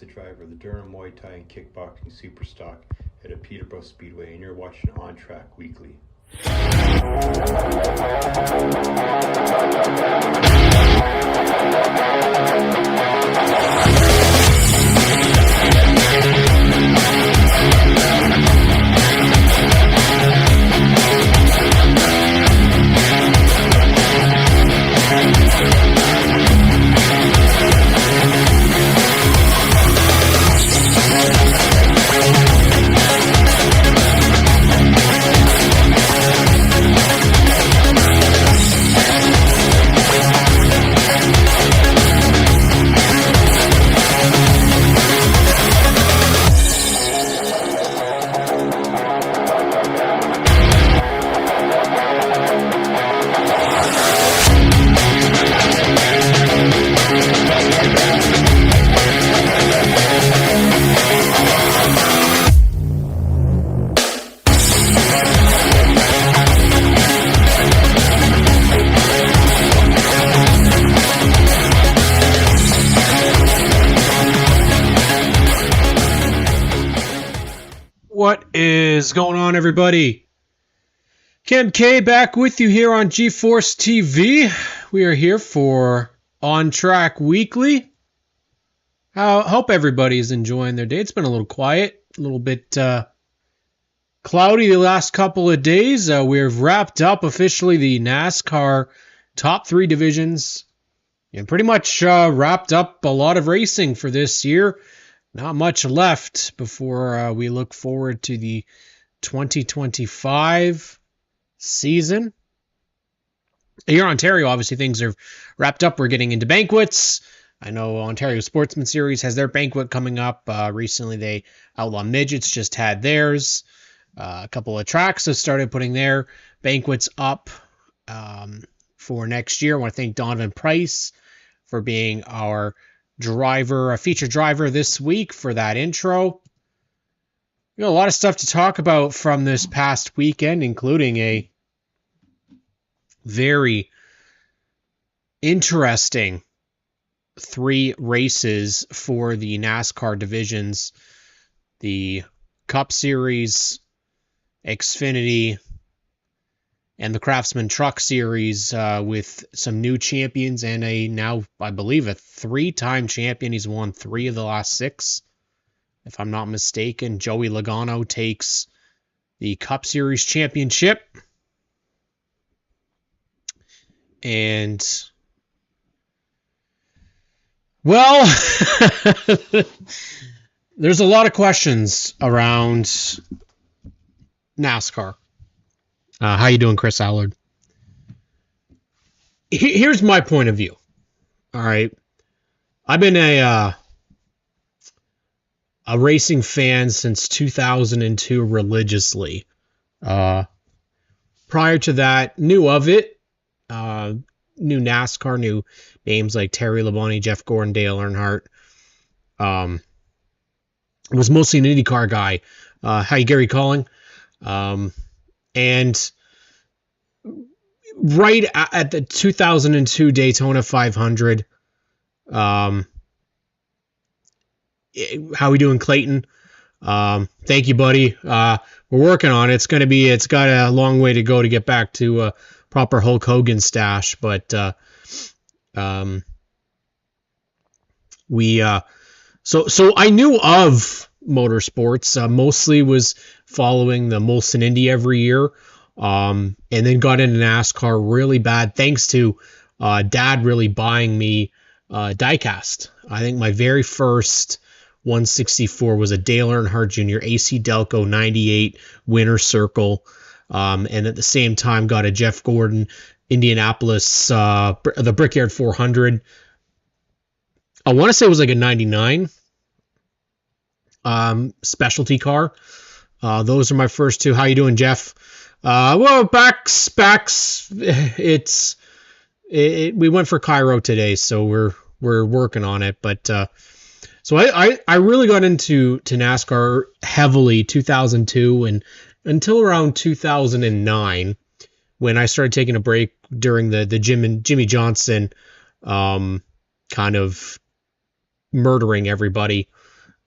the driver of the Durham Muay Thai and Kickboxing Superstock at a Peterborough Speedway, and you're watching ONTrack Weekly. What is going on, everybody? Cam K back with you here on GeForce TV. We are here for ONTrack Weekly. I hope everybody is enjoying their day. It's been a little quiet, a little bit cloudy the last couple of days. We've wrapped up officially the NASCAR top 3 divisions and pretty much wrapped up a lot of racing for this year. Not much left before we look forward to the 2025 season. Here in Ontario, obviously, things are wrapped up. We're getting into banquets. I know Ontario Sportsman Series has their banquet coming up. Recently, they Outlaw Midgets just had theirs. A couple of tracks have started putting their banquets up for next year. I want to thank Donovan Price for being our a featured driver this week for that intro. We got a lot of stuff to talk about from this past weekend, including a very interesting 3 races for the NASCAR divisions: the Cup Series, Xfinity, and the Craftsman Truck Series, with some new champions and a now, I believe, a 3-time champion. He's won 3 of the last 6, if I'm not mistaken. Joey Logano takes the Cup Series championship. And, well, there's a lot of questions around NASCAR. How you doing, Chris Allard? Here's my point of view. All right. I've been a racing fan since 2002 religiously. Prior to that, knew of it. Knew NASCAR, knew names like Terry Labonte, Jeff Gordon, Dale Earnhardt. Was mostly an IndyCar guy. Hi, Gary Calling. And right at the 2002 Daytona 500, how we doing, Clayton? Thank you, buddy. We're working on it. It's got a long way to go to get back to a proper Hulk Hogan stash, but so I knew of motorsports. Mostly was following the Molson Indy every year, and then got into NASCAR really bad thanks to Dad really buying me diecast. I think my very first 164 was a Dale Earnhardt Jr. AC Delco 98 Winter Circle, and at the same time got a Jeff Gordon Indianapolis, the Brickyard 400. I want to say it was like a 99 specialty car. Those are my first 2. How you doing, Jeff? Well, backs. We went for Cairo today, so we're working on it. But so I really got into NASCAR heavily 2002 and until around 2009, when I started taking a break during the Jimmy Johnson kind of murdering everybody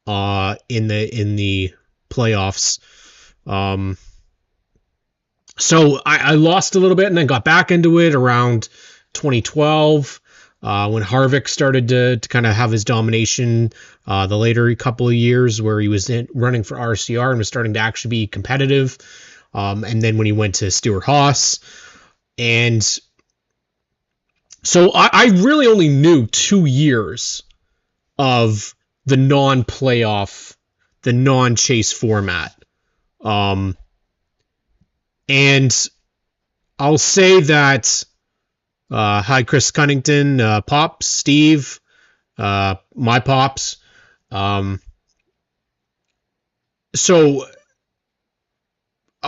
in the playoffs. So I lost a little bit and then got back into it around 2012 when Harvick started to kind of have his domination. The later couple of years where he was running for RCR and was starting to actually be competitive. And then when he went to Stewart-Haas. And so I really only knew 2 years of the non-playoff, the non-chase format. And I'll say that, hi, Chris Cunnington, Pops, Steve, my Pops. So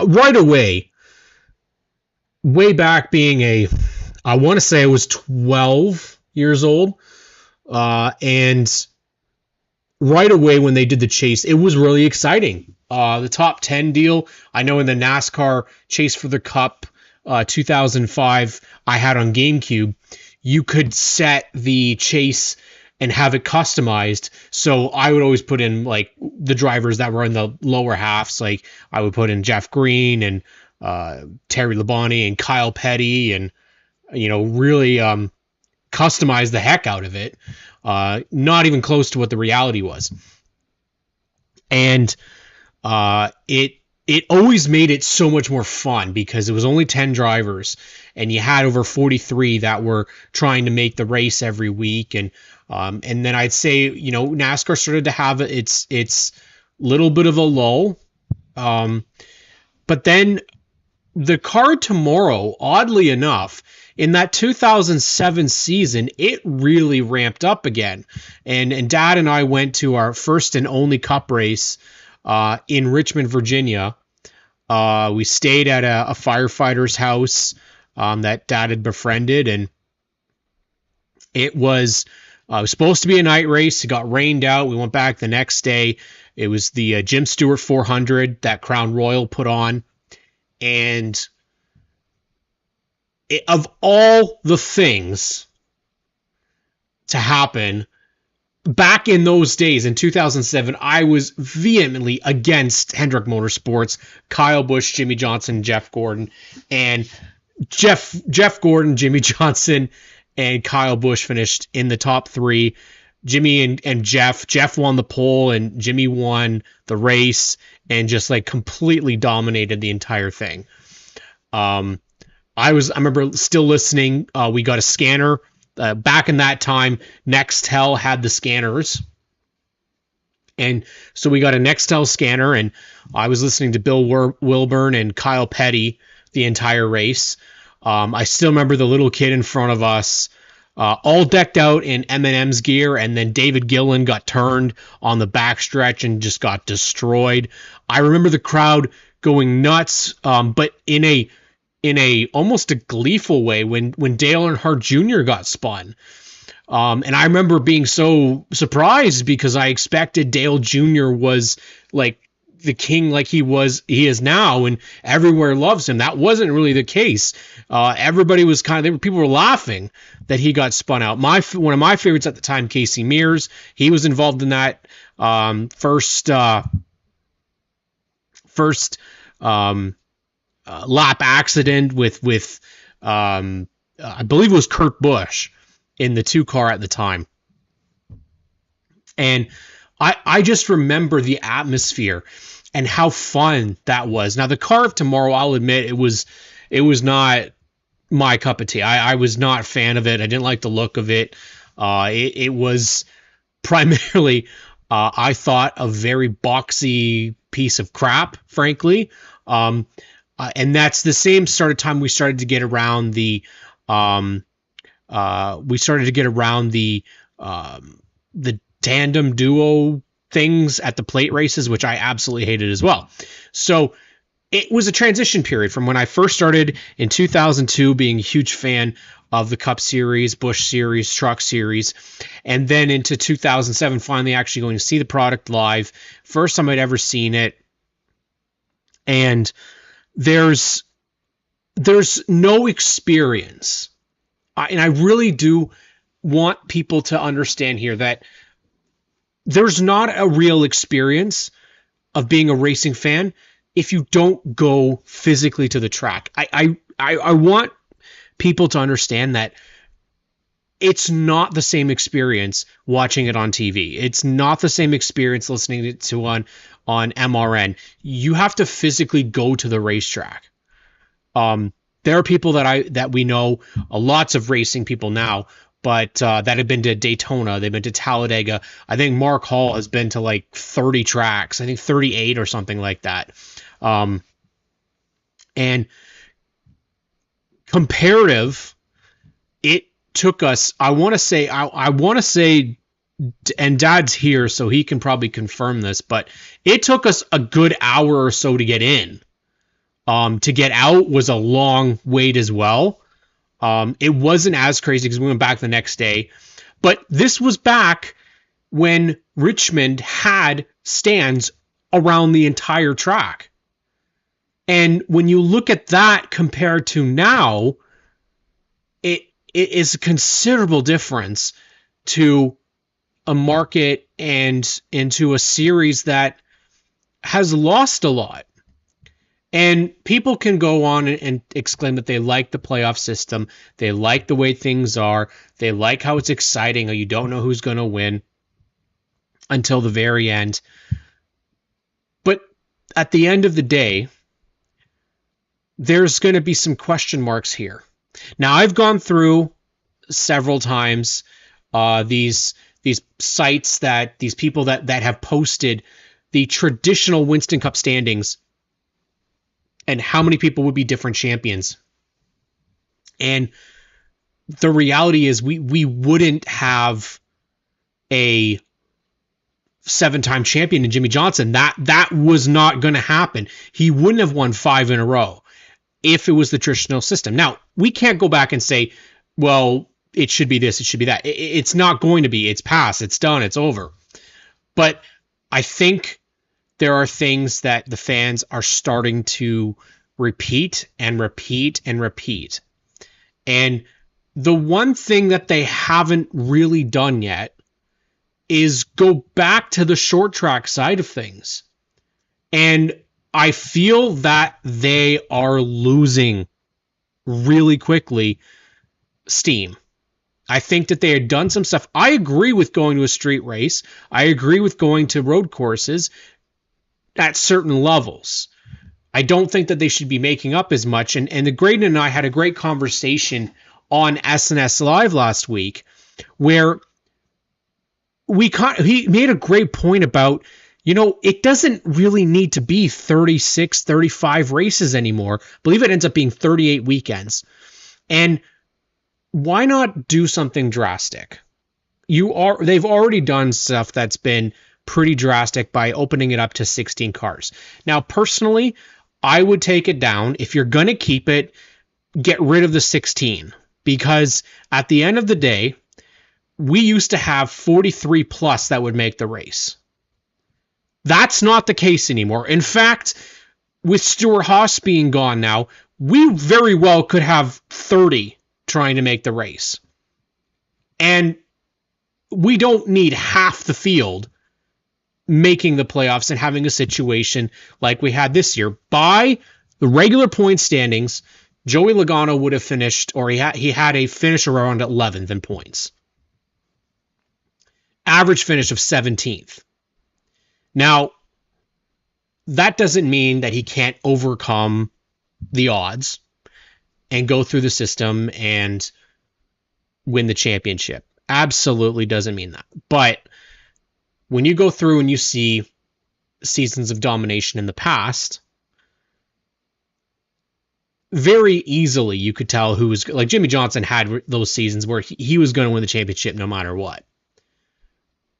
right away, way back being I want to say I was 12 years old, and right away when they did the chase, it was really exciting. The top 10 deal, I know in the NASCAR Chase for the Cup 2005 I had on GameCube, you could set the chase and have it customized. So I would always put in like the drivers that were in the lower halves. Like I would put in Jeff Green and Terry Labonte and Kyle Petty, and really customize the heck out of it. Not even close to what the reality was. And it always made it so much more fun because it was only 10 drivers and you had over 43 that were trying to make the race every week. And then I'd say, NASCAR started to have its little bit of a lull. But then the Car Tomorrow, oddly enough, in that 2007 season, it really ramped up again. And Dad and I went to our first and only Cup race in Richmond, Virginia. We stayed at a firefighter's house that Dad had befriended, and it was supposed to be a night race. It got rained out. We went back the next day. It was the Jim Stewart 400 that Crown Royal put on. And of all the things to happen back in those days, in 2007, I was vehemently against Hendrick Motorsports, Kyle Busch, Jimmy Johnson, Jeff Gordon. And Jeff Gordon, Jimmy Johnson, and Kyle Busch finished in the top three. Jimmy and Jeff won the pole, and Jimmy won the race and just like completely dominated the entire thing. I remember still listening. We got a scanner. Back in that time, Nextel had the scanners. And so we got a Nextel scanner, and I was listening to Bill Wilburn and Kyle Petty the entire race. I still remember the little kid in front of us, all decked out in M&M's gear, and then David Gillen got turned on the backstretch and just got destroyed. I remember the crowd going nuts, but in a almost a gleeful way when Dale Earnhardt Jr. got spun. And I remember being so surprised because I expected Dale Jr. was like the king like he is now, and everywhere loves him. That wasn't really the case. Everybody was people were laughing that he got spun out. One of my favorites at the time, Casey Mears, he was involved in that first lap accident with I believe it was Kurt Busch in the 2 car at the time. And I just remember the atmosphere and how fun that was. Now the Car of Tomorrow, I'll admit, it was not my cup of tea. I was not a fan of it. I didn't like the look of it. It was primarily, I thought, a very boxy piece of crap, frankly. And that's the same sort of time we started to get around the tandem duo things at the plate races, which I absolutely hated as well. So it was a transition period from when I first started in 2002 being a huge fan of the Cup Series, Busch Series, Truck Series, and then into 2007 finally actually going to see the product live. First time I'd ever seen it. And there's no experience. And I really do want people to understand here that there's not a real experience of being a racing fan if you don't go physically to the track. I want people to understand that it's not the same experience watching it on TV. It's not the same experience listening to on MRN. You have to physically go to the racetrack. There are people that we know, lots of racing people now, but that have been to Daytona, they've been to Talladega. I think Mark Hall has been to like 30 tracks, I think 38 or something like that. And comparative, it took us, I want to say, and Dad's here, so he can probably confirm this, but it took us a good hour or so to get in. To get out was a long wait as well. It wasn't as crazy because we went back the next day. But this was back when Richmond had stands around the entire track. And when you look at that compared to now, it is a considerable difference to a market and into a series that has lost a lot. And people can go on and exclaim that they like the playoff system. They like the way things are. They like how it's exciting. Or you don't know who's going to win until the very end. But at the end of the day, there's going to be some question marks here. Now, I've gone through several times these sites that these people that have posted the traditional Winston Cup standings and how many people would be different champions. And the reality is we wouldn't have a 7-time champion in Jimmy Johnson. That was not going to happen. He wouldn't have won 5 in a row if it was the traditional system. Now, we can't go back and say, well, it should be this, it should be that. It's not going to be. It's past, it's done, it's over. But I think there are things that the fans are starting to repeat and repeat and repeat. And the one thing that they haven't really done yet is go back to the short track side of things. And I feel that they are losing really quickly steam. I think that they had done some stuff. I agree with going to a street race. I agree with going to road courses at certain levels. I don't think that they should be making up as much. And the Graydon and I had a great conversation on SNS Live last week where he made a great point about, it doesn't really need to be 36, 35 races anymore. I believe it ends up being 38 weekends. And why not do something drastic? They've already done stuff that's been pretty drastic by opening it up to 16 cars. Now, personally, I would take it down. If you're going to keep it, get rid of the 16. Because at the end of the day, we used to have 43 plus that would make the race. That's not the case anymore. In fact, with Stuart Haas being gone now, we very well could have 30 trying to make the race. And we don't need half the field making the playoffs and having a situation like we had this year. By the regular point standings, Joey Logano would have finished, or he had a finish around 11th in points. Average finish of 17th. Now, that doesn't mean that he can't overcome the odds and go through the system and win the championship. Absolutely doesn't mean that. But when you go through and you see seasons of domination in the past, very easily you could tell who was, like Jimmy Johnson had those seasons where he was going to win the championship no matter what.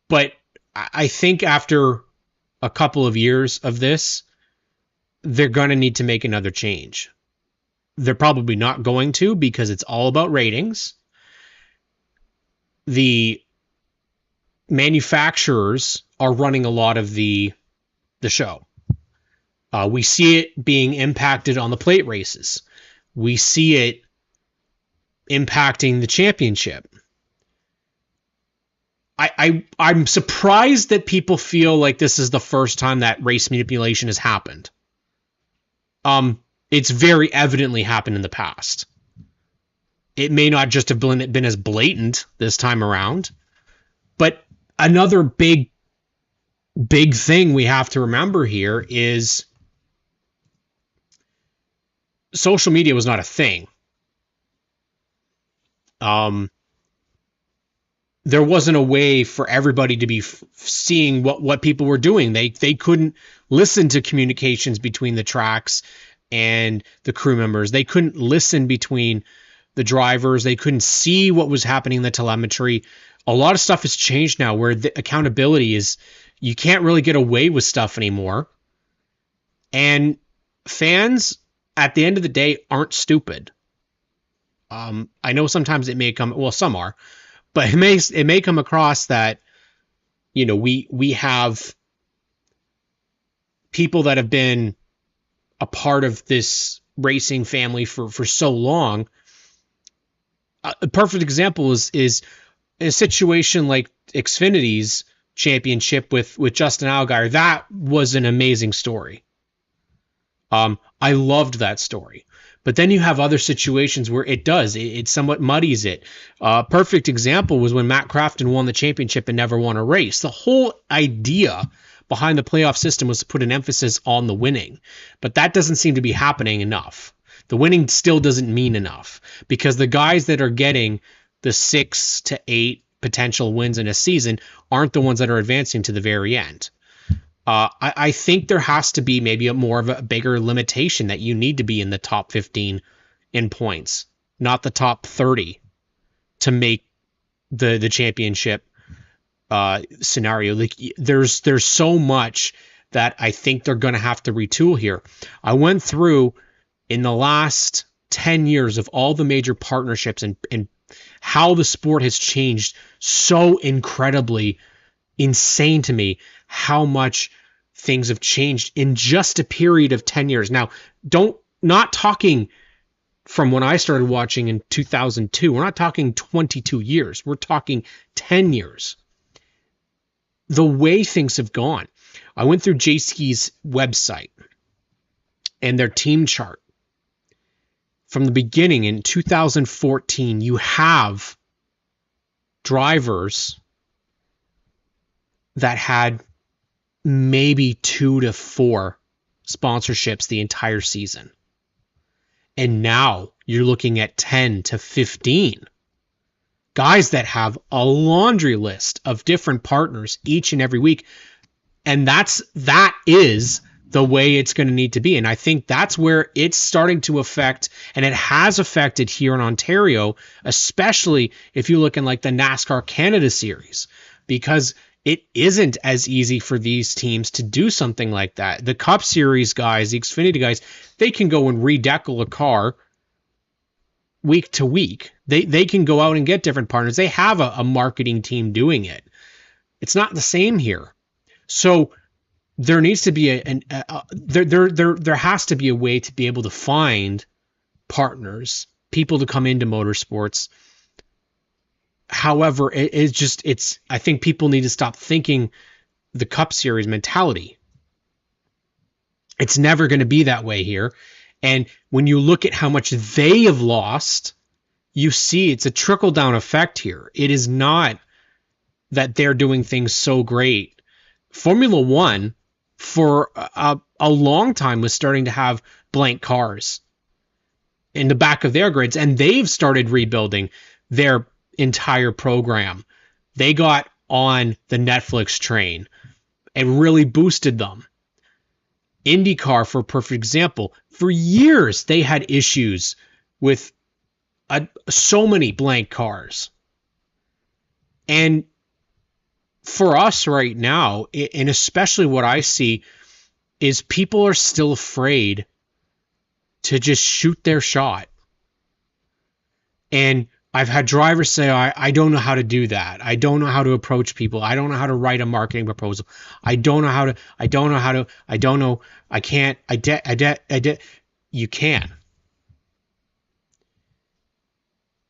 But I think after a couple of years of this, they're going to need to make another change. They're probably not going to, because it's all about ratings. The manufacturers are running a lot of the show. We see it being impacted on the plate races. We see it impacting the championship. I'm surprised that people feel like this is the first time that race manipulation has happened. It's very evidently happened in the past. It may not just have been as blatant this time around, but another big thing we have to remember here is social media was not a thing. There wasn't a way for everybody to be seeing what people were doing. They couldn't listen to communications between the tracks and the crew members. They couldn't listen between the drivers. They couldn't see what was happening in the telemetry. A lot of stuff has changed now where the accountability is, you can't really get away with stuff anymore. And fans, at the end of the day, aren't stupid. I know sometimes it may come, well, some are, but it may come across that, you know, we have people that have been a part of this racing family for so long. A perfect example is a situation like Xfinity's championship with Justin Allgaier. That was an amazing story. I loved that story. But then you have other situations where it somewhat muddies it. Perfect example was when Matt Crafton won the championship and never won a race. The whole idea behind the playoff system was to put an emphasis on the winning. But that doesn't seem to be happening enough. The winning still doesn't mean enough because the guys that are getting the 6 to 8 potential wins in a season aren't the ones that are advancing to the very end. I think there has to be maybe more of a bigger limitation that you need to be in the top 15 in points, not the top 30 to make the championship scenario. Like there's so much that I think they're going to have to retool here. I went through in the last 10 years of all the major partnerships and how the sport has changed so incredibly insane to me, how much things have changed in just a period of 10 years. Now, not talking from when I started watching in 2002. We're not talking 22 years. We're talking 10 years. The way things have gone. I went through JSKI's website and their team chart. From the beginning in 2014, you have drivers that had maybe 2 to 4 sponsorships the entire season. And now you're looking at 10 to 15 guys that have a laundry list of different partners each and every week. And that is the way it's going to need to be. And I think that's where it's starting to affect, and it has affected here in Ontario, especially if you look in like the NASCAR Canada Series, because it isn't as easy for these teams to do something like that. The Cup Series guys, the Xfinity guys, they can go and redecal a car week to week. They can go out and get different partners. They have a marketing team doing it. It's not the same here. So there needs to be there has to be a way to be able to find partners, people to come into motorsports. However, I think people need to stop thinking the Cup Series mentality. It's never going to be that way here. And when you look at how much they have lost, you see it's a trickle-down effect here. It is not that they're doing things so great. Formula One, for a long time, was starting to have blank cars in the back of their grids, and they've started rebuilding their entire program. They got on the Netflix train and really boosted them. IndyCar, for a perfect example, for years they had issues with so many blank cars. And for us right now, and especially what I see, is people are still afraid to just shoot their shot. And I've had drivers say, I don't know how to do that. I don't know how to approach people. I don't know how to write a marketing proposal. I can't. You can.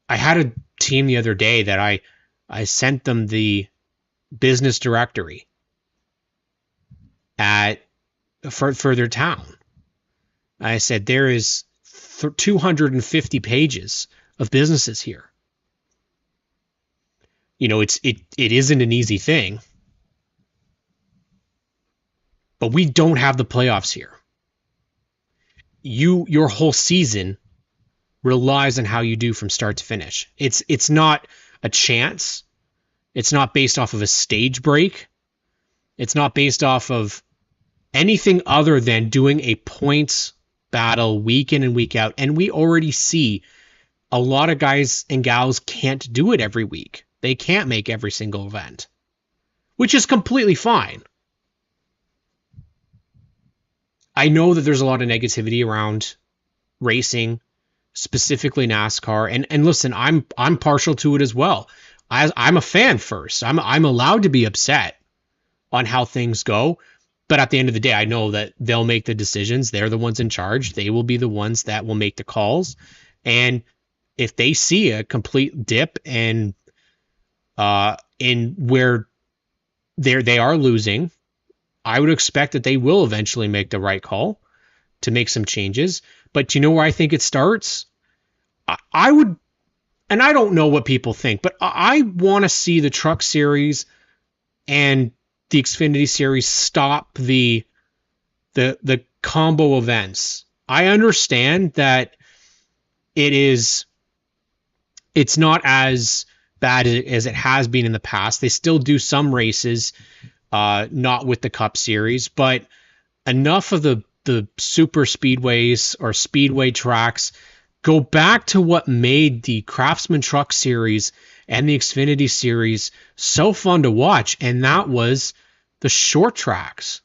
I had a team the other day that I sent them the business directory for their town. I said, there is 250 pages of businesses here. You know, it isn't an easy thing, but we don't have the playoffs here. Your whole season relies on how you do from start to finish. It's not a chance. It's not based off of a stage break. It's not based off of anything other than doing a points battle week in and week out. And we already see a lot of guys and gals can't do it every week. They can't make every single event, which is completely fine. I know that there's a lot of negativity around racing, specifically NASCAR, and listen, I'm partial to it as well. I'm a fan first. I'm allowed to be upset on how things go, but at the end of the day, I know that they'll make the decisions. They're the ones in charge. They will be the ones that will make the calls. And if they see a complete dip in where they are losing, I would expect that they will eventually make the right call to make some changes. But you know where I think it starts? I would, and I don't know what people think, but I want to see the Truck Series and the Xfinity Series stop the combo events. I understand that it's not as bad as it has been in the past. They still do some races, not with the Cup Series, but enough of the super speedways or speedway tracks go back to what made the Craftsman Truck Series and the Xfinity Series so fun to watch, and that was the short tracks.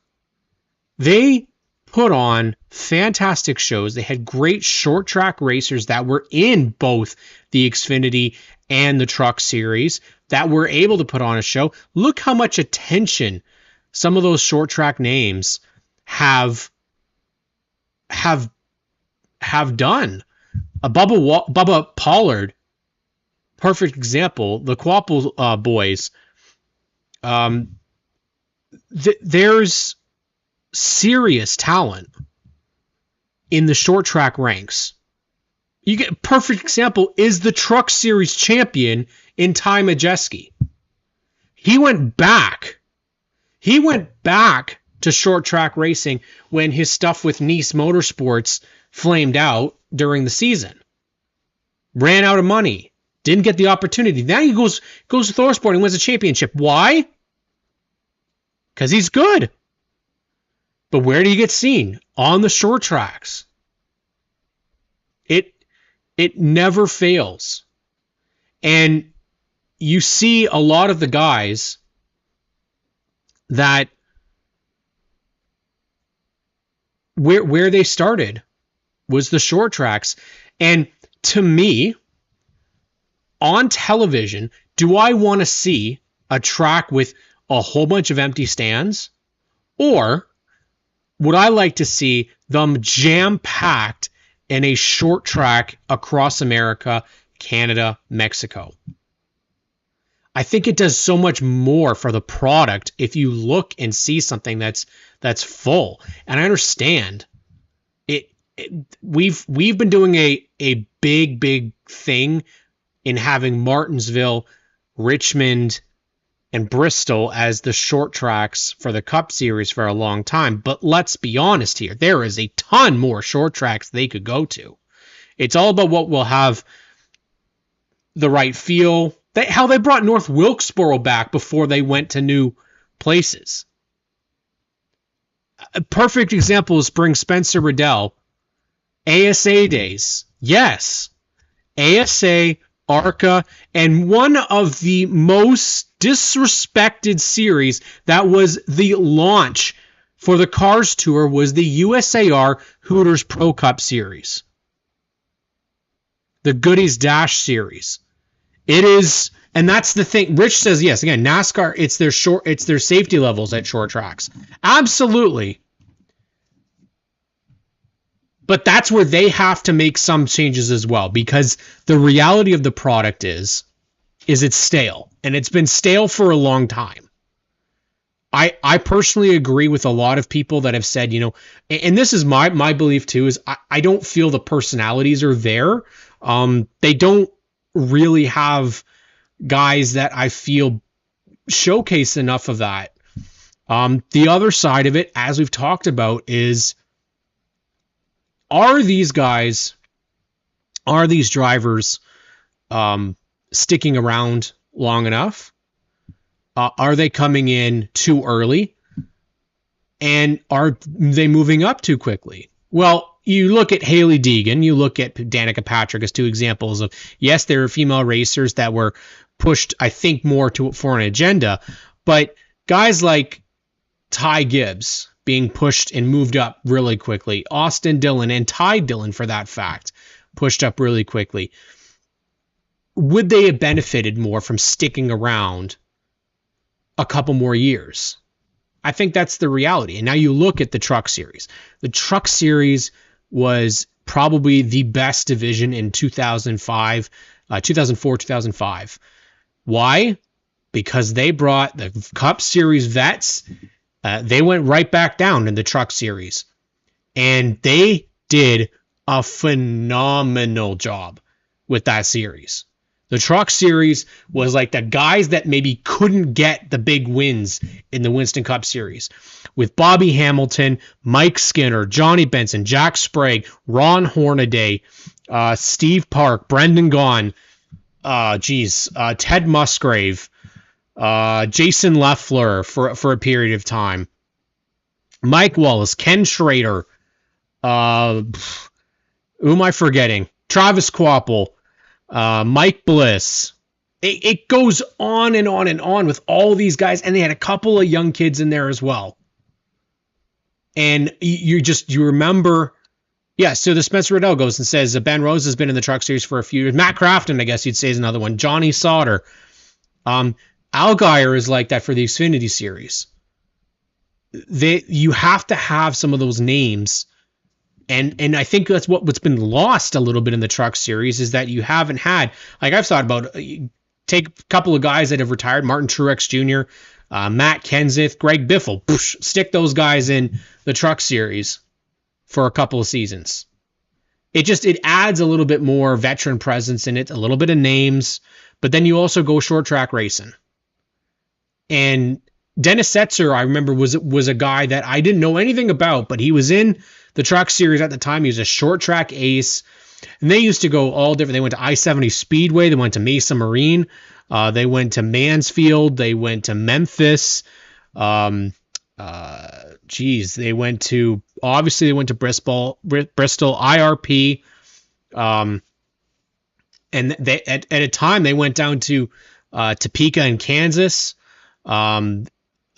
They put on fantastic shows. They had great short track racers that were in both the Xfinity and the Truck Series that were able to put on a show. Look how much attention some of those short track names have done. Bubba Pollard, perfect example. The Quapple boys. There's serious talent in the short track ranks. You get perfect example is the Truck Series champion in Ty Majeski. He went back to short track racing when his stuff with Nice Motorsports flamed out during the season. Ran out of money. Didn't get the opportunity. Now he goes to ThorSport and wins a championship. Why? Because he's good. But where do you get seen? On the short tracks. It never fails. And you see a lot of the guys that where they started was the short tracks. And to me, on television, do I want to see a track with a whole bunch of empty stands? Or would I like to see them jam-packed in a short track across America, Canada, Mexico? I think it does so much more for the product if you look and see something that's full. And I understand it. We've been doing a big thing in having Martinsville, Richmond, and Bristol as the short tracks for the Cup Series for a long time. But let's be honest here. There is a ton more short tracks they could go to. It's all about what will have the right feel. How they brought North Wilkesboro back before they went to new places. A perfect example is Spring Spencer Riddell. ASA days. Yes. ASA, ARCA, and one of the most disrespected series that was the launch for the Cars Tour was the USAR Hooters Pro Cup Series. The Goodies Dash Series. It is, and that's the thing. Rich says, yes, again, NASCAR, it's their safety levels at short tracks. Absolutely. But that's where they have to make some changes as well, because the reality of the product is it's stale, and it's been stale for a long time. I personally agree with a lot of people that have said, and this is my belief too, is I don't feel the personalities are there. They don't really have guys that I feel showcase enough of that. The other side of it, as we've talked about, is are these drivers sticking around long enough? Are they coming in too early? And are they moving up too quickly? Well, you look at Hailie Deegan, you look at Danica Patrick as two examples of, yes, there are female racers that were pushed, I think, more for an agenda, but guys like Ty Gibbs being pushed and moved up really quickly, Austin Dillon and Ty Dillon, for that fact, pushed up really quickly. Would they have benefited more from sticking around a couple more years? I think that's the reality. And now you look at the Truck Series. The Truck Series was probably the best division in 2004, 2005. Why? Because they brought the Cup Series vets. They went right back down in the Truck Series. And they did a phenomenal job with that series. The Truck Series was like the guys that maybe couldn't get the big wins in the Winston Cup Series. With Bobby Hamilton, Mike Skinner, Johnny Benson, Jack Sprague, Ron Hornaday, Steve Park, Brendan Gaughan, Ted Musgrave, Jason Leffler for a period of time, Mike Wallace, Ken Schrader, who am I forgetting? Travis Quapple, Mike Bliss. It goes on and on and on with all these guys, and they had a couple of young kids in there as well. And you remember, yeah. So the Spencer Riddell goes and says Ben Rose has been in the Truck Series for a few years. Matt Crafton, I guess you'd say, is another one. Johnny Sauter, Allgaier is like that for the Xfinity Series. You have to have some of those names. And I think that's what's been lost a little bit in the Truck Series is that you haven't had, like I've thought about, take a couple of guys that have retired, Martin Truex Jr., Matt Kenseth, Greg Biffle, stick those guys in the Truck Series for a couple of seasons. It adds a little bit more veteran presence in it, a little bit of names, but then you also go short track racing. And Dennis Setzer, I remember, was a guy that I didn't know anything about, but he was in the Truck Series at the time. He was a short track ace. And they used to go all different. They went to I-70 Speedway. They went to Mesa Marine. They went to Mansfield. They went to Memphis. They went to Bristol, IRP. And they at a time they went down to Topeka in Kansas.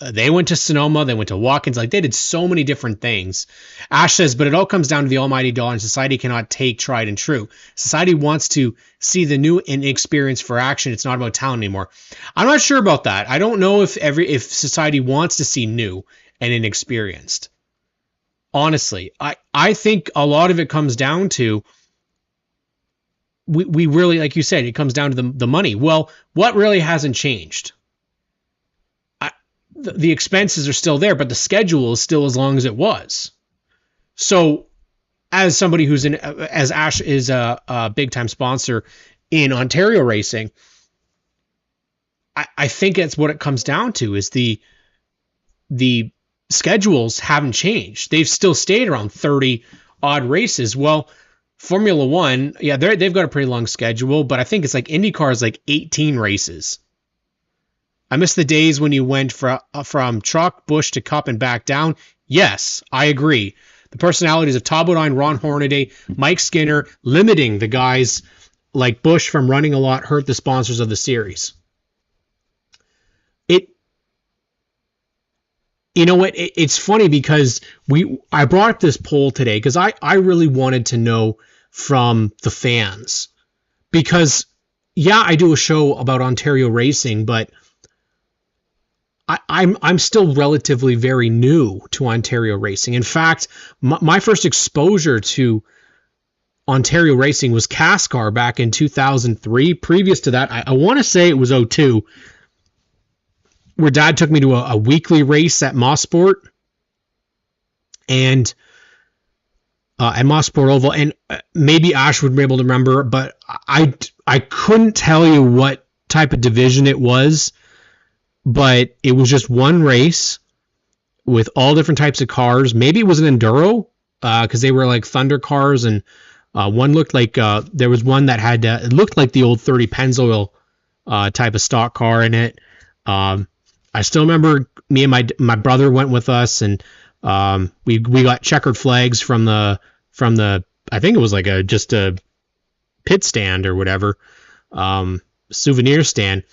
They went to Sonoma. They went to Watkins. Like, they did so many different things. Ash says, but it all comes down to the almighty dollar, and society cannot take tried and true. Society wants to see the new and inexperienced for action. It's not about talent anymore. I'm not sure about that. I don't know if society wants to see new and inexperienced. Honestly, I think a lot of it comes down to we really, like you said, it comes down to the money. Well, what really hasn't changed? The expenses are still there, but the schedule is still as long as it was. So as somebody as Ash is a big time sponsor in Ontario racing, I think that's what it comes down to is the schedules haven't changed. They've still stayed around 30 odd races. Well, Formula One, yeah, they've got a pretty long schedule, but I think it's like IndyCar is like 18 races. I miss the days when you went from truck, Busch to Cup and back down. Yes, I agree. The personalities of Todd Bodine, Ron Hornaday, Mike Skinner, limiting the guys like Busch from running a lot hurt the sponsors of the series. It's funny because I brought up this poll today because I really wanted to know from the fans. Because, yeah, I do a show about Ontario racing, but I'm still relatively very new to Ontario racing. In fact, my first exposure to Ontario racing was CASCAR back in 2003. Previous to that, I want to say it was 2002. where Dad took me to a weekly race at Mossport and at Mossport Oval, and maybe Ash would be able to remember, but I couldn't tell you what type of division it was, but it was just one race with all different types of cars. Maybe it was an enduro, because they were like thunder cars, and one looked like there was one that had it looked like the old 30 Pennzoil type of stock car in it. I still remember me and my brother went with us, and we got checkered flags from the I think it was like just a pit stand or whatever, souvenir stand.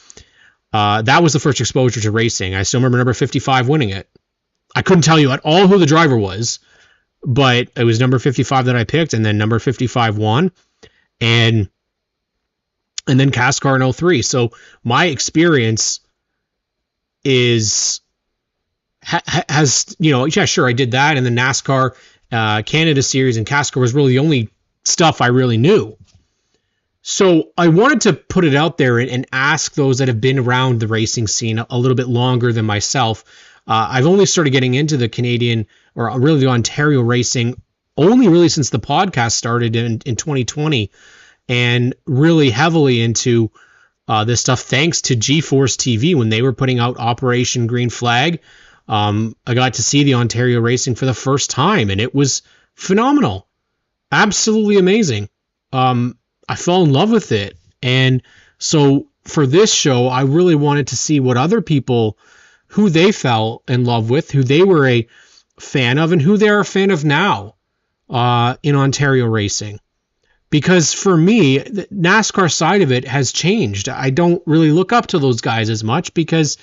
That was the first exposure to racing. I still remember number 55 winning it. I couldn't tell you at all who the driver was, but it was number 55 that I picked, and then number 55 won, and then CASCAR in 03. So my experience has, yeah, sure, I did that, and the NASCAR Canada Series and CASCAR was really the only stuff I really knew. So I wanted to put it out there and ask those that have been around the racing scene a little bit longer than myself. I've only started getting into the Canadian, or really the Ontario racing, only really since the podcast started in 2020, and really heavily into this stuff thanks to GeForce TV when they were putting out Operation Green Flag. I got to see the Ontario racing for the first time, and it was phenomenal, absolutely amazing. I fell in love with it, and so for this show, I really wanted to see what other people, who they fell in love with, who they were a fan of, and who they're a fan of now in Ontario racing. Because for me, the NASCAR side of it has changed. I don't really look up to those guys as much because,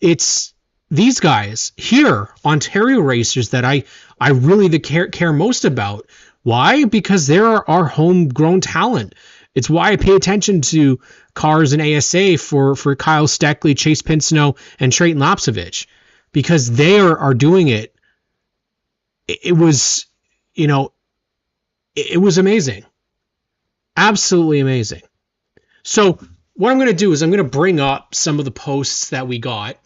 it's these guys here, Ontario racers, that I really care most about. Why? Because they're our homegrown talent. It's why I pay attention to cars and ASA for Kyle Steckley, Chase Pinsnow, and Trayton Lapsovich, because they are doing it. It was, it was amazing. Absolutely amazing. So what I'm going to do is I'm going to bring up some of the posts that we got,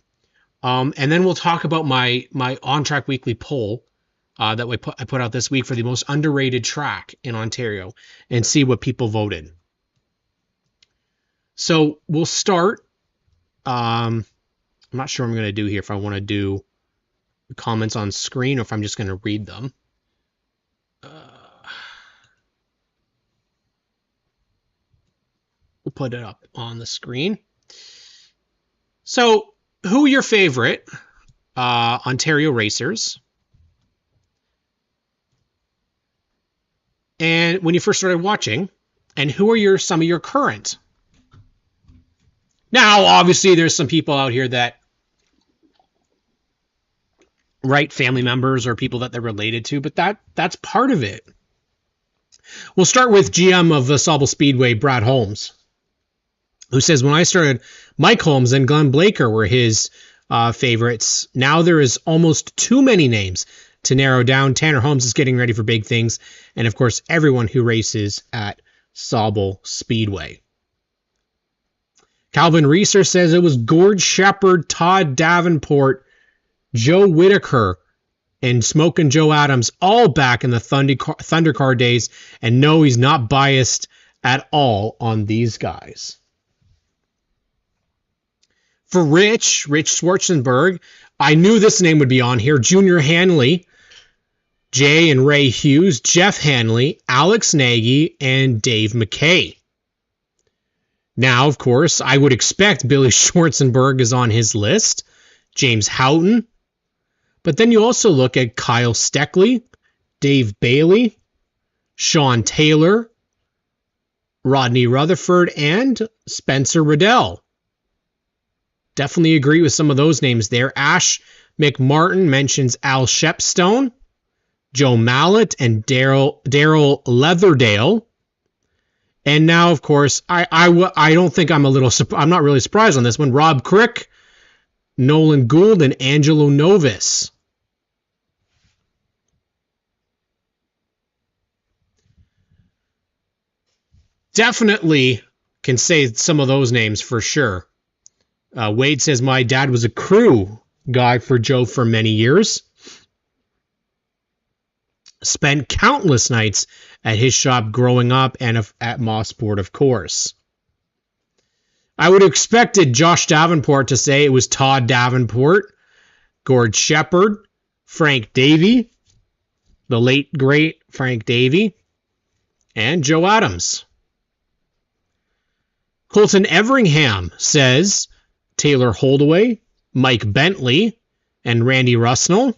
and then we'll talk about my ONTrack Weekly poll that I put out this week for the most underrated track in Ontario, and see what people voted. So we'll start. I'm not sure what I'm going to do here, if I want to do comments on screen or if I'm just going to read them. We'll put it up on the screen. So, who are your favorite Ontario racers? And when you first started watching, and who are some of your current? Now, obviously, there's some people out here that write family members or people that they're related to, but that's part of it. We'll start with GM of the Sauble Speedway, Brad Holmes, who says, when I started, Mike Holmes and Glenn Blaker were his favorites. Now there is almost too many names to narrow down. Tanner Holmes is getting ready for big things. And of course, everyone who races at Sauble Speedway. Calvin Reeser says it was Gord Shepard, Todd Davenport, Joe Whitaker, and Smokin' Joe Adams, all back in the Thundercar days. And no, he's not biased at all on these guys. For Rich Schwarzenberg, I knew this name would be on here. Junior Hanley, Jay and Ray Hughes, Jeff Hanley, Alex Nagy, and Dave McKay. Now, of course, I would expect Billy Schwarzenberg is on his list. James Houghton. But then you also look at Kyle Steckley, Dave Bailey, Sean Taylor, Rodney Rutherford, and Spencer Riddell. Definitely agree with some of those names there. Ash McMartin mentions Al Shepstone, Joe Mallet, and Daryl Leatherdale. And now, of course, I don't think I'm not really surprised on this one. Rob Crick, Nolan Gould, and Angelo Novis. Definitely can say some of those names for sure. Wade says, my dad was a crew guy for Joe for many years. Spent countless nights at his shop growing up and at Mossport, of course. I would have expected Josh Davenport to say it was Todd Davenport, Gord Shepard, Frank Davey, the late, great Frank Davey, and Joe Adams. Colton Everingham says Taylor Holdaway, Mike Bentley, and Randy Rusnell.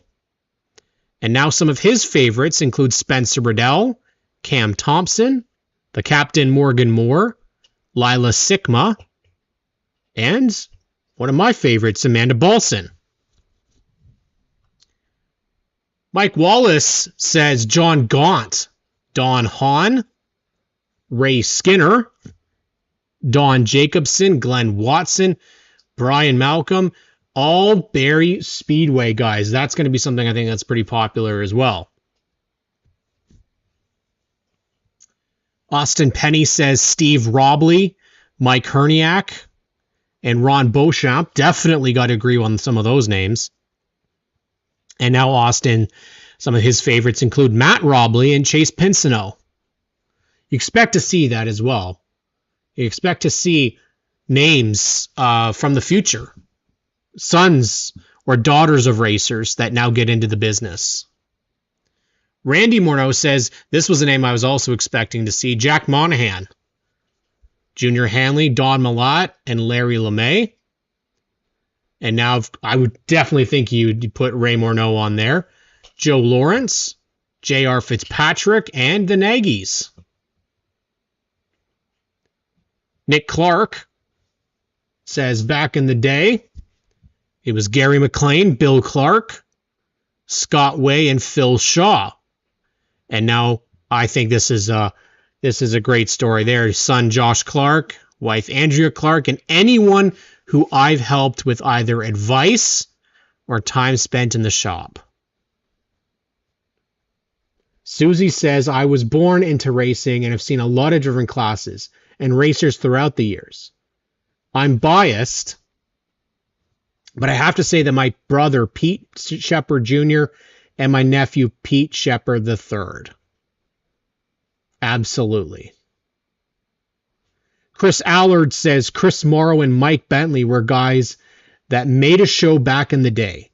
And now some of his favorites include Spencer Riddell, Cam Thompson, the captain Morgan Moore, Lila Sikma, and one of my favorites, Amanda Balson. Mike Wallace says John Gaunt, Don Hahn, Ray Skinner, Don Jacobson, Glenn Watson, Brian Malcolm, all Barrie Speedway guys. That's going to be something I think that's pretty popular as well. Austin Penny says Steve Robley, Mike Herniak, and Ron Beauchamp. Definitely got to agree on some of those names. And now Austin, some of his favorites include Matt Robley and Chase Pinsino. You expect to see that as well. You expect to see names from the future. Sons or daughters of racers that now get into the business. Randy Morneau says, this was a name I was also expecting to see, Jack Monahan, Junior Hanley, Don Malott, and Larry LeMay. And now I would definitely think you'd put Ray Morneau on there. Joe Lawrence, J.R. Fitzpatrick, and the Nagys. Nick Clark says, back in the day, it was Gary McLean, Bill Clark, Scott Way, and Phil Shaw. And now I think this is a great story there. His son Josh Clark, wife Andrea Clark, and anyone who I've helped with either advice or time spent in the shop. Susie says, I was born into racing and have seen a lot of different classes and racers throughout the years. I'm biased, but I have to say that my brother, Pete Shepard Jr., and my nephew, Pete Shepard III. Absolutely. Chris Allard says Chris Morrow and Mike Bentley were guys that made a show back in the day.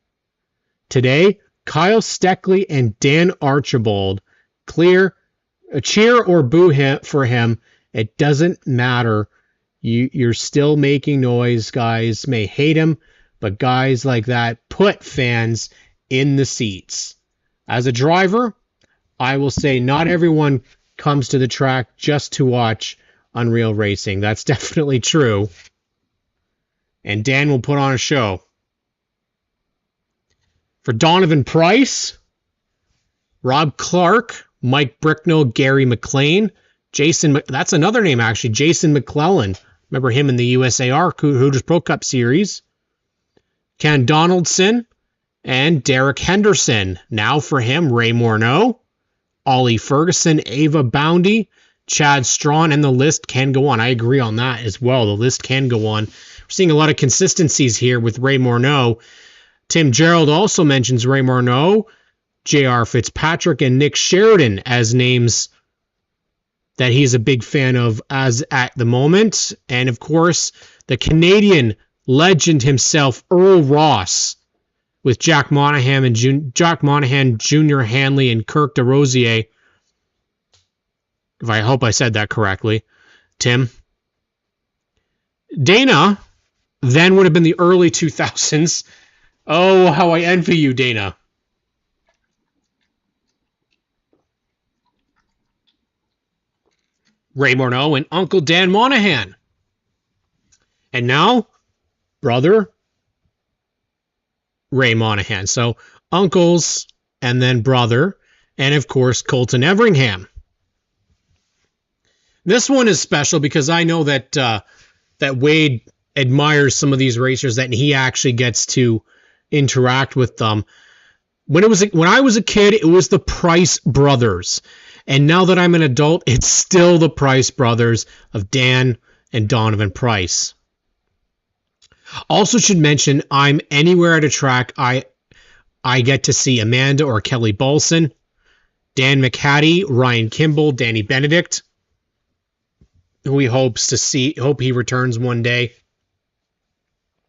Today, Kyle Steckley and Dan Archibald, cheer or boo for him. It doesn't matter. You're still making noise. Guys may hate him, but guys like that put fans in the seats. As a driver, I will say not everyone comes to the track just to watch Unreal Racing. That's definitely true. And Dan will put on a show. For Donovan Price, Rob Clark, Mike Bricknell, Gary McLean, that's another name actually, Jason McClellan. Remember him in the USAR Hooters Pro Cup Series. Ken Donaldson and Derek Henderson. Now for him, Ray Morneau, Ollie Ferguson, Ava Boundy, Chad Strawn, and the list can go on. I agree on that as well. The list can go on. We're seeing a lot of consistencies here with Ray Morneau. Tim Gerald also mentions Ray Morneau, J.R. Fitzpatrick, and Nick Sheridan as names that he's a big fan of as at the moment. And of course, the Canadian legend himself, Earl Ross, with Jack Monahan, Junior Hanley, and Kirk DeRosier. If I hope I said that correctly, Tim. Dana then would have been the early 2000s. Oh, how I envy you, Dana. Ray Morneau and Uncle Dan Monahan. And now, brother Ray Monahan. So, uncles and then brother. And, of course, Colton Everingham. This one is special because I know that that Wade admires some of these racers that he actually gets to interact with them. When I was a kid, it was the Price brothers. And now that I'm an adult, it's still the Price brothers of Dan and Donovan Price. Also should mention, I'm anywhere at a track I get to see Amanda or Kelly Balson, Dan McHattie, Ryan Kimball, Danny Benedict, who he hope he returns one day.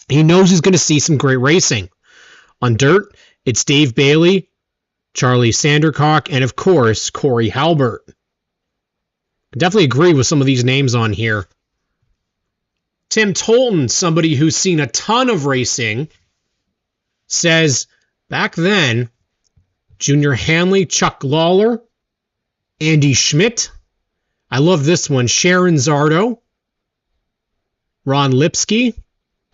He knows he's going to see some great racing. On dirt, it's Dave Bailey, Charlie Sandercock, and of course, Corey Halbert. I definitely agree with some of these names on here. Tim Tolton, somebody who's seen a ton of racing, says back then, Junior Hanley, Chuck Lawler, Andy Schmidt. I love this one. Sharon Zardo, Ron Lipsky,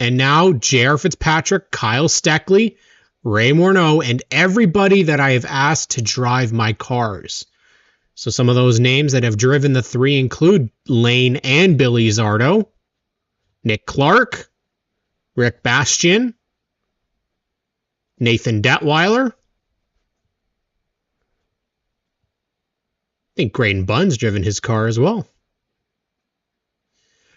and now J.R. Fitzpatrick, Kyle Steckley, Ray Morneau, and everybody that I have asked to drive my cars. So some of those names that have driven the three include Lane and Billy Zardo, Nick Clark, Rick Bastian, Nathan Detweiler. I think Graydon Bunn's driven his car as well.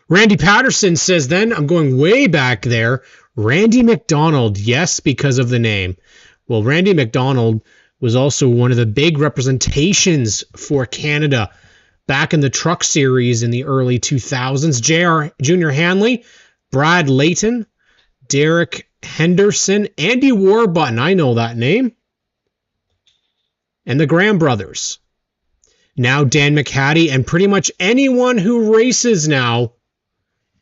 Randy Patterson says then, I'm going way back there, Randy McDonald, yes, because of the name. Well, Randy McDonald was also one of the big representations for Canada back in the Truck Series in the early 2000s. Junior Hanley, Brad Layton, Derek Henderson, Andy Warbutton, I know that name, and the Graham brothers. Now Dan McHattie, and pretty much anyone who races now,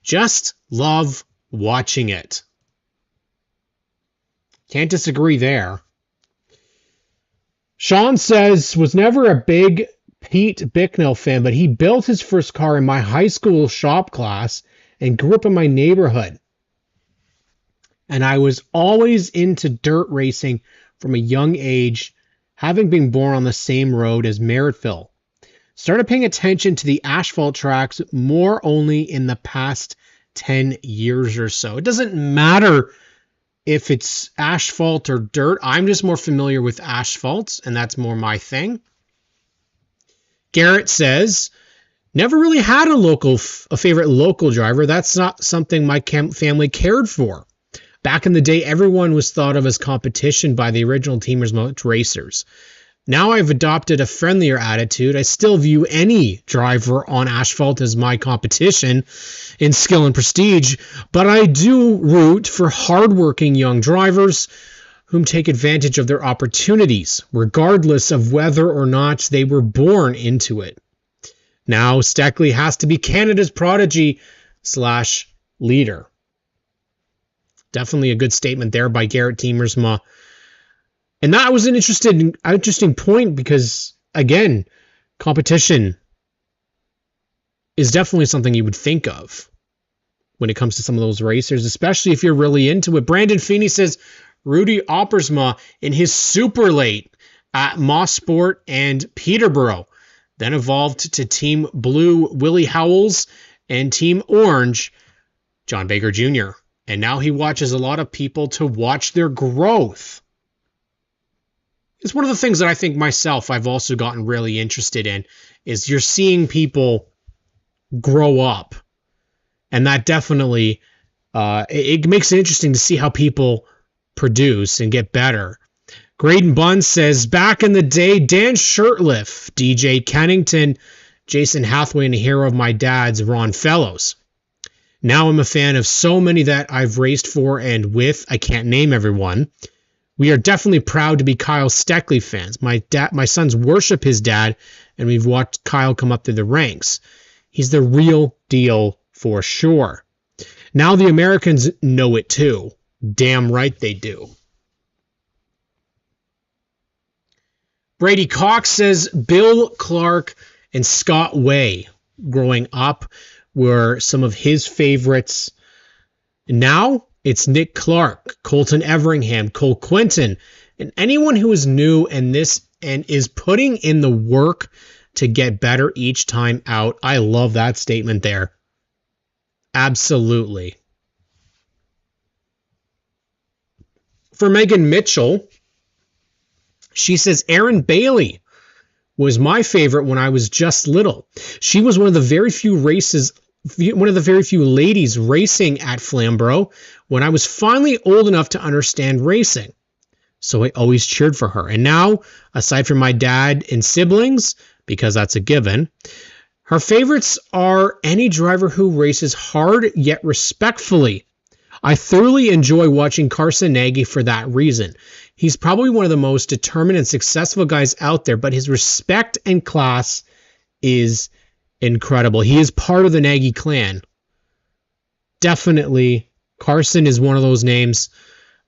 just love watching it. Can't disagree there. Sean says, was never a big Pete Bicknell fan, but he built his first car in my high school shop class and grew up in my neighborhood. And I was always into dirt racing from a young age, having been born on the same road as Merrittville. Started paying attention to the asphalt tracks more only in the past 10 years or so. It doesn't matter if it's asphalt or dirt. I'm just more familiar with asphalt, and that's more my thing. Garrett says, never really had a favorite local driver. That's not something my family cared for. Back in the day, everyone was thought of as competition by the original Teamers Motor Racers. Now I've adopted a friendlier attitude. I still view any driver on asphalt as my competition in skill and prestige, but I do root for hardworking young drivers whom take advantage of their opportunities, regardless of whether or not they were born into it. Now Steckley has to be Canada's prodigy / leader. Definitely a good statement there by Garrett Teemersma. And that was an interesting point because, again, competition is definitely something you would think of when it comes to some of those racers, especially if you're really into it. Brandon Feeney says Rudy Oppersma in his super late at Mosport and Peterborough, then evolved to Team Blue Willie Howells and Team Orange John Baker Jr. And now he watches a lot of people to watch their growth. It's one of the things that I think myself I've also gotten really interested in is you're seeing people grow up. And that definitely, it makes it interesting to see how people produce and get better. Graydon Bunn says, back in the day, Dan Shirtliff, DJ Kennington, Jason Hathaway, and a hero of my dad's, Ron Fellows. Now I'm a fan of so many that I've raced for and with. I can't name everyone. We are definitely proud to be Kyle Steckley fans. My sons worship his dad, and we've watched Kyle come up through the ranks. He's the real deal for sure. Now the Americans know it too. Damn right they do. Brady Cox says Bill Clark and Scott Way growing up were some of his favorites. Now it's Nick Clark, Colton Everingham, Cole Quinton, and anyone who is new and is putting in the work to get better each time out. I love that statement there. Absolutely. For Megan Mitchell, she says Erin Bailey was my favorite when I was just little. She was one of the very few one of the very few ladies racing at Flamborough when I was finally old enough to understand racing. So I always cheered for her. And now, aside from my dad and siblings, because that's a given, her favorites are any driver who races hard yet respectfully. I thoroughly enjoy watching Carson Nagy for that reason. He's probably one of the most determined and successful guys out there, but his respect and class is incredible. He is part of the Nagy clan. Definitely, Carson is one of those names.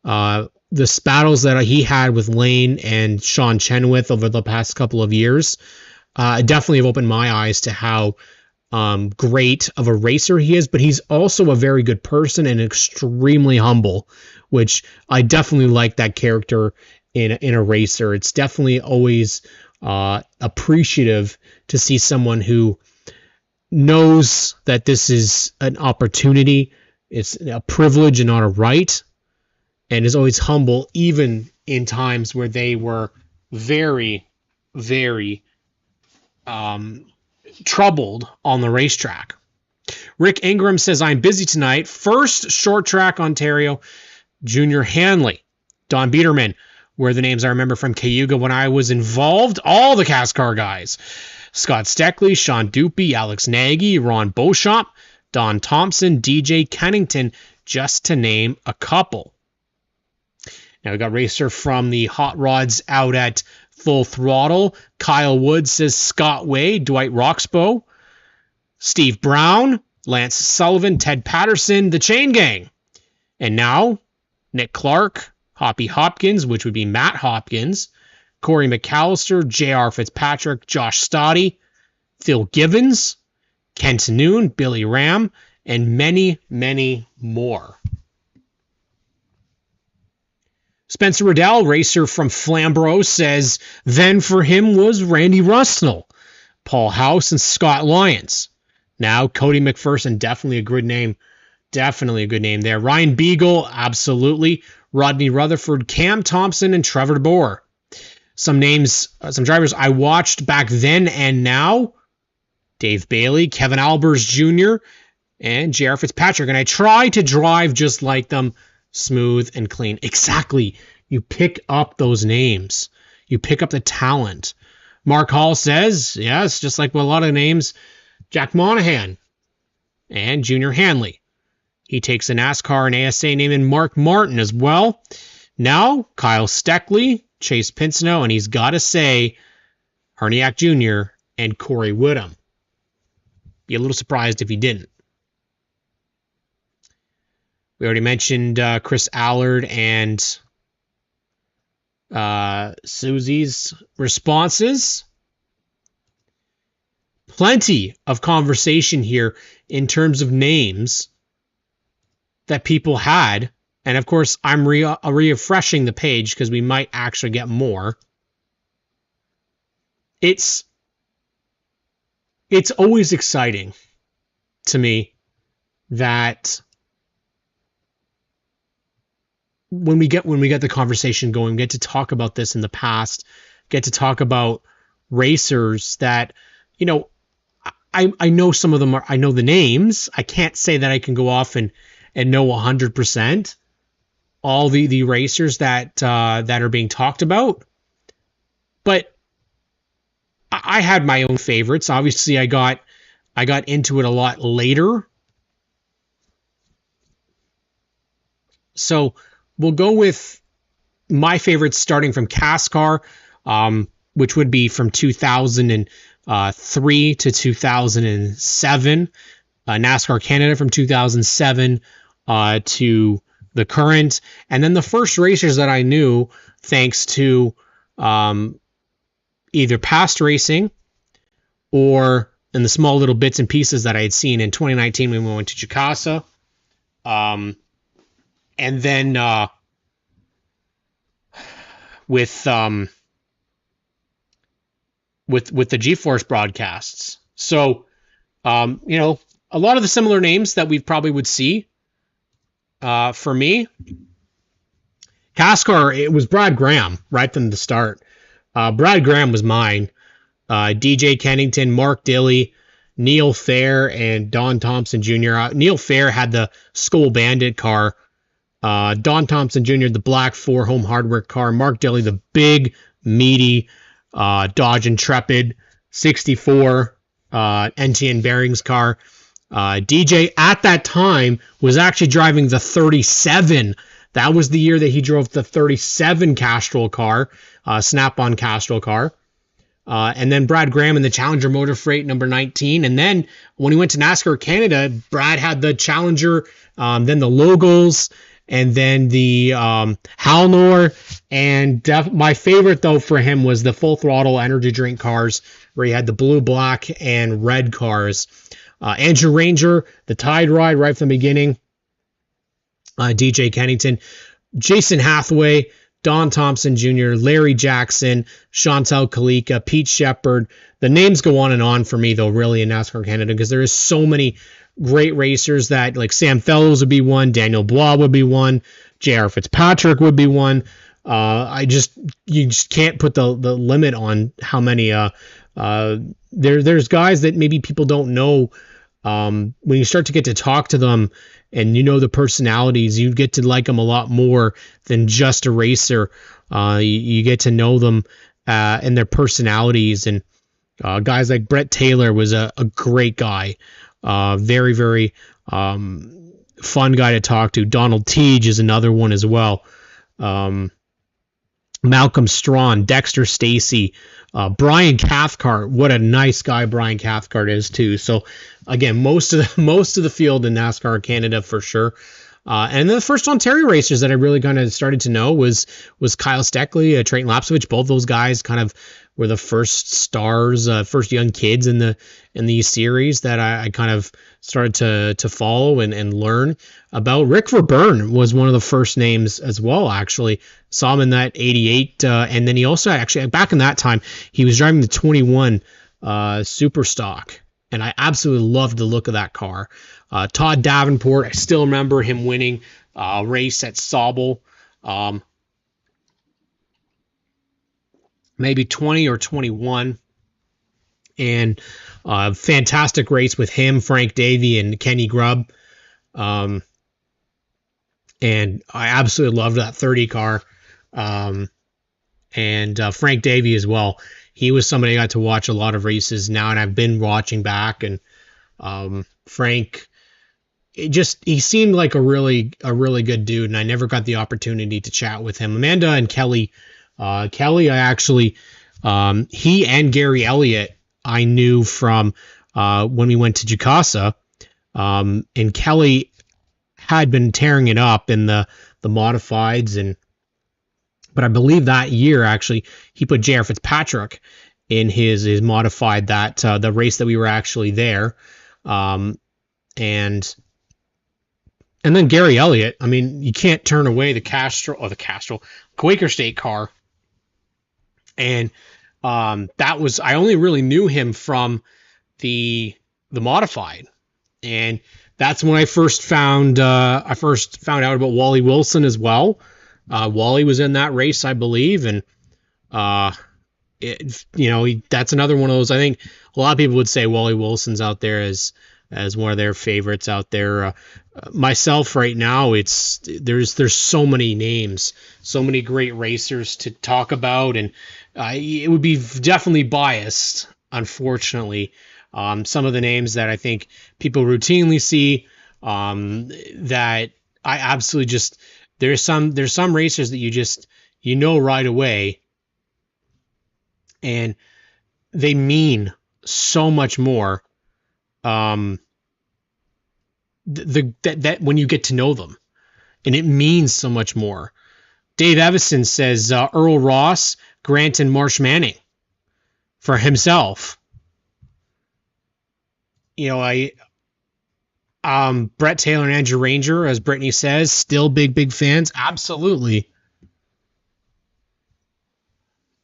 The spattles that he had with Lane and Sean Chenoweth over the past couple of years definitely have opened my eyes to how great of a racer he is, but he's also a very good person and extremely humble, which I definitely like that character in a racer. It's definitely always appreciative to see someone who knows that this is an opportunity, it's a privilege and not a right, and is always humble, even in times where they were very, very troubled on the racetrack. Rick Ingram says, I'm busy tonight. First short track Ontario, Junior Hanley. Don Biederman were the names I remember from Cayuga when I was involved. All the CASCAR guys. Scott Steckley, Sean Dupy, Alex Nagy, Ron Beauchamp, Don Thompson, DJ Kennington, just to name a couple. Now we got racer from the Hot Rods out at Full Throttle. Kyle Wood says Scott Way, Dwight Roxbow, Steve Brown, Lance Sullivan, Ted Patterson, the Chain Gang. And now Nick Clark, Hoppy Hopkins, which would be Matt Hopkins, Corey McAllister, J.R. Fitzpatrick, Josh Stoddy, Phil Givens, Kent Noon, Billy Ram, and many, many more. Spencer Riddell, racer from Flamborough, says then for him was Randy Rustnell, Paul House, and Scott Lyons. Now Cody McPherson, definitely a good name. Definitely a good name there. Ryan Beagle, absolutely. Rodney Rutherford, Cam Thompson, and Trevor Bohr. Some names, some drivers I watched back then and now. Dave Bailey, Kevin Albers Jr., and J.R. Fitzpatrick. And I try to drive just like them, smooth and clean. Exactly. You pick up those names. You pick up the talent. Mark Hall says, yes, just like with a lot of names, Jack Monahan and Junior Hanley. He takes a NASCAR and ASA name in Mark Martin as well. Now, Kyle Steckley, Chase Pinsino, and he's got to say, Herniak Jr. and Corey Woodham. Be a little surprised if he didn't. We already mentioned Chris Allard and Susie's responses. Plenty of conversation here in terms of names that people had. And of course, I'm refreshing the page because we might actually get more. It's always exciting to me that when we get the conversation going, we get to talk about this in the past, get to talk about racers that, you know, I know some of them are, I know the names. I can't say that I can go off and know 100% all the racers that are being talked about. But I had my own favorites. Obviously, I got into it a lot later. So we'll go with my favorites starting from CASCAR, which would be from 2003 to 2007. NASCAR Canada from 2007 to the current. And then the first racers that I knew, thanks to either past racing or in the small little bits and pieces that I had seen in 2019 when we went to Chicasa. And then with the G-Force broadcasts. So, you know, a lot of the similar names that we probably would see. For me, CASCAR, it was Brad Graham right from the start. Brad Graham was mine. DJ Kennington, Mark Dilley, Neil Fair and Don Thompson Jr. Neil Fair had the Skull Bandit car. Don Thompson Jr., the black 4 Home Hardware car. Mark Dilley, the big, meaty Dodge Intrepid 64 NTN Bearings car. DJ at that time was actually driving the 37. That was the year that he drove the 37 Castrol car, Snap-on Castrol car. And then Brad Graham in the Challenger Motor Freight number 19. And then when he went to NASCAR Canada, Brad had the Challenger, then the Logos, and then the Halnor. And my favorite, though, for him was the Full Throttle energy drink cars, where he had the blue, black, and red cars. Andrew Ranger, the Tide Ride right from the beginning. DJ Kennington, Jason Hathaway, Don Thompson Jr., Larry Jackson, Chantal Kalika, Pete Shepard. The names go on and on for me, though, really, in NASCAR Canada, because there is so many great racers that, like Sam Fellows would be one, Daniel Blois would be one, J.R. Fitzpatrick would be one. You just can't put the limit on how many. There's guys that maybe people don't know. When you start to get to talk to them and you know the personalities, you get to like them a lot more than just a racer. You get to know them and their personalities. And guys like Brett Taylor was a great guy. Very, very fun guy to talk to. Donald Teague is another one as well. Malcolm Strawn, Dexter Stacy, Brian Cathcart. What a nice guy Brian Cathcart is too. So again, most of the field in NASCAR Canada for sure. And then the first Ontario racers that I really kind of started to know was Kyle Steckley, Trayton Lapsovich. Both those guys kind of were the first stars, first young kids in the series that I kind of started to follow and learn about. Rick Verburn was one of the first names as well, actually. Saw him in that 88, and then he also actually, back in that time, he was driving the 21 Super Stock, and I absolutely loved the look of that car. Todd Davenport, I still remember him winning a race at Sauble, maybe 20 or 21, and fantastic race with him, Frank Davey, and Kenny Grubb. And I absolutely loved that 30 car. And Frank Davey as well. He was somebody I got to watch a lot of races now, and I've been watching back. And Frank, he seemed like a really good dude, and I never got the opportunity to chat with him. Amanda and Kelly, I actually, he and Gary Elliott I knew from when we went to Jukasa, and Kelly had been tearing it up in the modifieds, but I believe that year actually he put J.R. Fitzpatrick in his modified, that the race that we were actually there, and then Gary Elliott. I mean, you can't turn away the Quaker State car, and that was, I only really knew him from the modified, and that's when I first found out about Wally Wilson as well. Wally was in that race, I believe, and that's another one of those. I think a lot of people would say Wally Wilson's out there as one of their favorites out there. Myself, right now, there's so many names, so many great racers to talk about, and it would be definitely biased, unfortunately. Some of the names that I think people routinely see, that I absolutely just, there's some racers that you know right away, and they mean so much more that when you get to know them, and it means so much more. Dave Evison says Earl Ross, Grant, and Marsh Manning for himself. Brett Taylor and Andrew Ranger, as Brittany says, still big fans. Absolutely.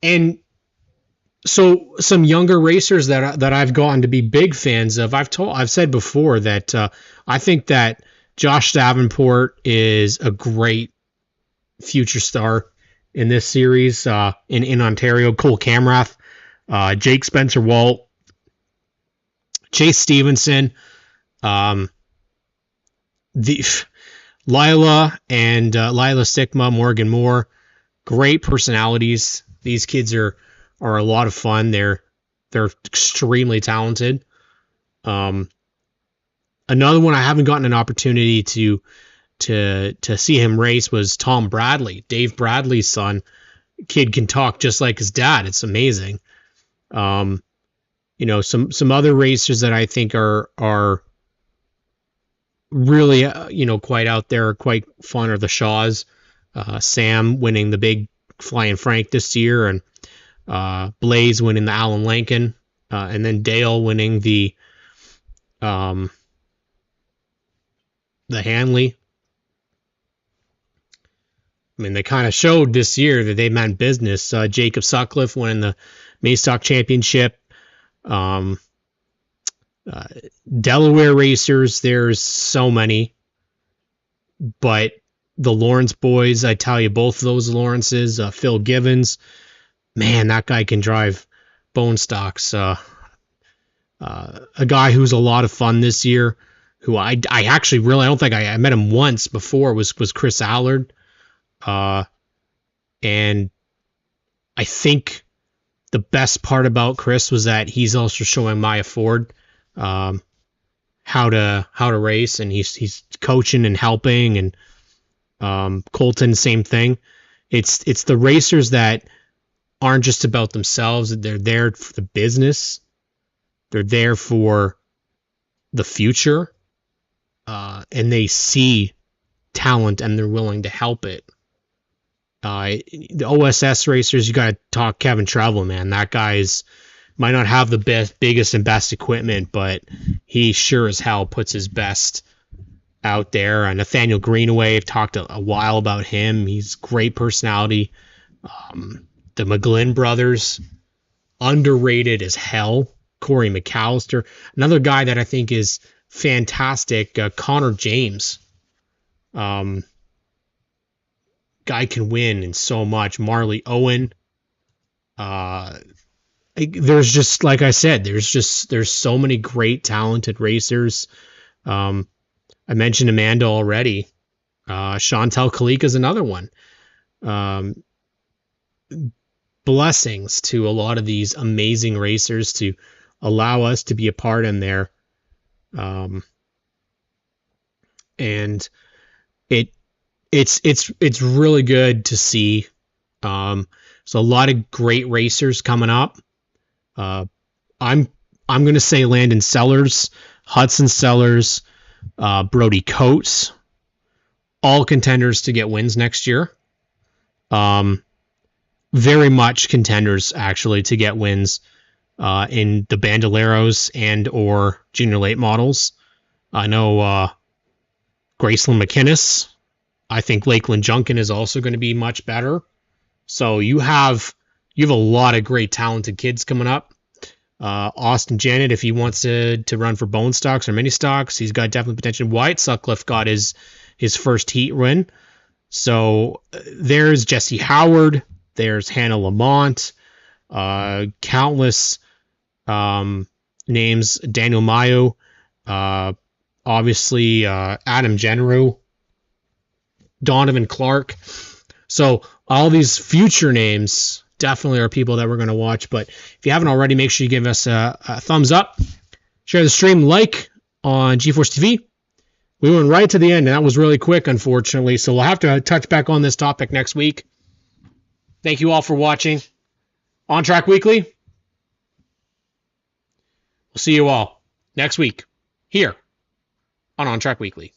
And so some younger racers that I've gotten to be big fans of, I've said before that I think that Josh Davenport is a great future star in this series, in Ontario. Cole Camrath, Jake Spencer Walt, Chase Stevenson, the Lila and Lila Sigma, Morgan Moore, great personalities. These kids are a lot of fun. They're extremely talented. Another one I haven't gotten an opportunity to see him race was Tom Bradley, Dave Bradley's son. Kid can talk just like his dad. It's amazing. Some other racers that I think are really quite out there, quite fun are the Shaws. Sam winning the big Flying Frank this year, and Blaze winning the Allen Lincoln, and then Dale winning the Hanley. I mean, they kind of showed this year that they meant business. Jacob Sutcliffe winning the Maystock Championship. Delaware racers, there's so many. But the Lawrence boys, I tell you, both of those Lawrences, Phil Givens, man, that guy can drive bone stocks. A guy who's a lot of fun this year, who I actually really, I don't think I met him once before, was Chris Allard. And I think the best part about Chris was that he's also showing Maya Ford how to race, and he's coaching and helping, and Colton, same thing. It's the racers that aren't just about themselves. They're there for the business. They're there for the future, and they see talent and they're willing to help it. The OSS racers, you got to talk Kevin Travel, man. That guy's might not have the biggest and best equipment, but he sure as hell puts his best out there. And Nathaniel Greenaway, I've talked a while about him. He's great personality. The McGlynn brothers, underrated as hell. Corey McAllister, another guy that I think is fantastic. Connor James. Guy can win in so much. Marley Owen. There's just, like I said, there's so many great talented racers. I mentioned Amanda already. Chantel Kalika is another one. Blessings to a lot of these amazing racers to allow us to be a part in there. And it's really good to see. So a lot of great racers coming up. I'm going to say Landon Sellers, Hudson Sellers, Brody Coates, all contenders to get wins next year. Very much contenders actually to get wins in the Bandoleros and or junior late models. I know Graceland McInnes. I think Lakeland Junkin is also going to be much better. So you have a lot of great talented kids coming up. Austin Janet, if he wants to run for bone stocks or mini stocks, he's got definitely potential. Wyatt Sutcliffe got his first heat win. So there's Jesse Howard. There's Hannah Lamont. Countless names. Daniel Mayo. Obviously, Adam Generu. Donovan Clark. So all these future names definitely are people that we're going to watch. But if you haven't already, make sure you give us a thumbs up. Share the stream, like on GeForce TV. We went right to the end, and that was really quick, unfortunately. So we'll have to touch back on this topic next week. Thank you all for watching. ONTrack Weekly. We'll see you all next week here on ONTrack Weekly.